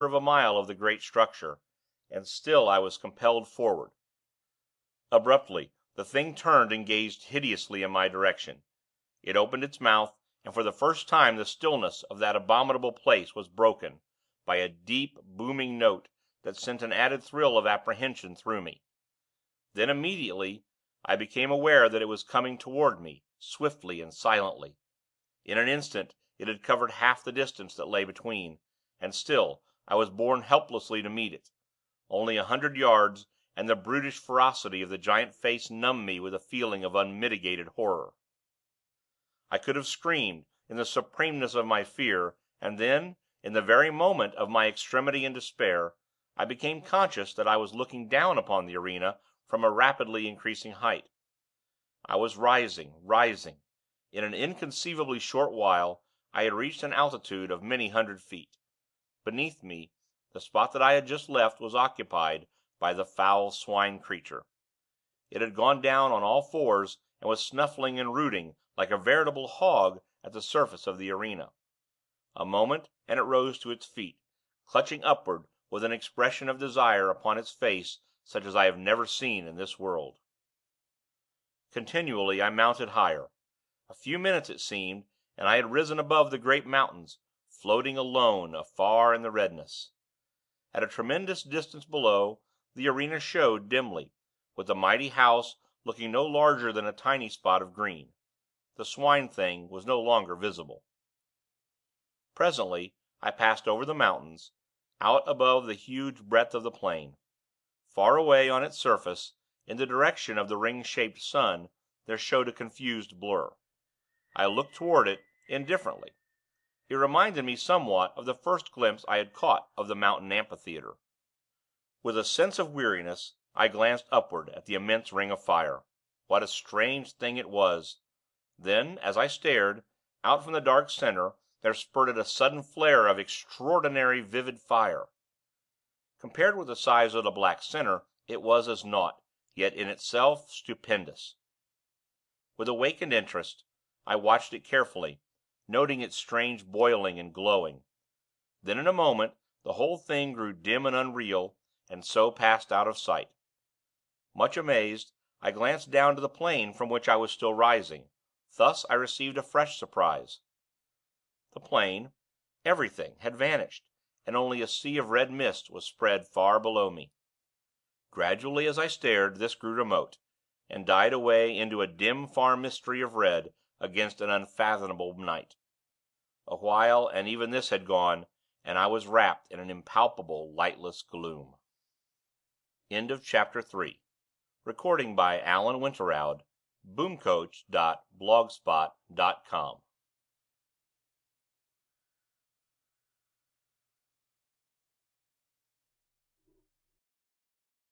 of a mile of the great structure, and still I was compelled forward. Abruptly the thing turned and gazed hideously in my direction. It opened its mouth, and for the first time the stillness of that abominable place was broken by a deep, booming note that sent an added thrill of apprehension through me. Then immediately I became aware that it was coming toward me, swiftly and silently. In an instant it had covered half the distance that lay between, and still I was borne helplessly to meet it. Only 100 yards, and the brutish ferocity of the giant face numbed me with a feeling of unmitigated horror. I could have screamed, in the supremeness of my fear, and then, in the very moment of my extremity and despair, I became conscious that I was looking down upon the arena from a rapidly increasing height. I was rising. In an inconceivably short while I had reached an altitude of many hundred feet. Beneath me, the spot that I had just left was occupied by the foul swine creature. It had gone down on all fours, and was snuffling and rooting like a veritable hog at the surface of the arena. A moment, and it rose to its feet, clutching upward with an expression of desire upon its face such as I have never seen in this world. Continually I mounted higher. A few minutes it seemed, and I had risen above the great mountains, floating alone afar in the redness. At a tremendous distance below, the arena showed dimly, with the mighty house looking no larger than a tiny spot of green. The swine thing was no longer visible. Presently I passed over the mountains, out above the huge breadth of the plain. Far away on its surface, in the direction of the ring-shaped sun, there showed a confused blur. I looked toward it, indifferently. It reminded me somewhat of the first glimpse I had caught of the mountain amphitheater. With a sense of weariness I glanced upward at the immense ring of fire. What a strange thing it was! Then, as I stared, out from the dark center there spurted a sudden flare of extraordinary vivid fire. Compared with the size of the black center it was as naught, yet in itself stupendous. With awakened interest I watched it carefully, noting its strange boiling and glowing. Then in a moment the whole thing grew dim and unreal, and so passed out of sight. Much amazed, I glanced down to the plain from which I was still rising. Thus I received a fresh surprise. The plain, everything, had vanished, and only a sea of red mist was spread far below me. Gradually as I stared this grew remote, and died away into a dim far mystery of red against an unfathomable night. A while, and even this had gone, and I was wrapped in an impalpable, lightless gloom. Chapter 3. Recording by Alan Winterowd. Boomcoach.blogspot.com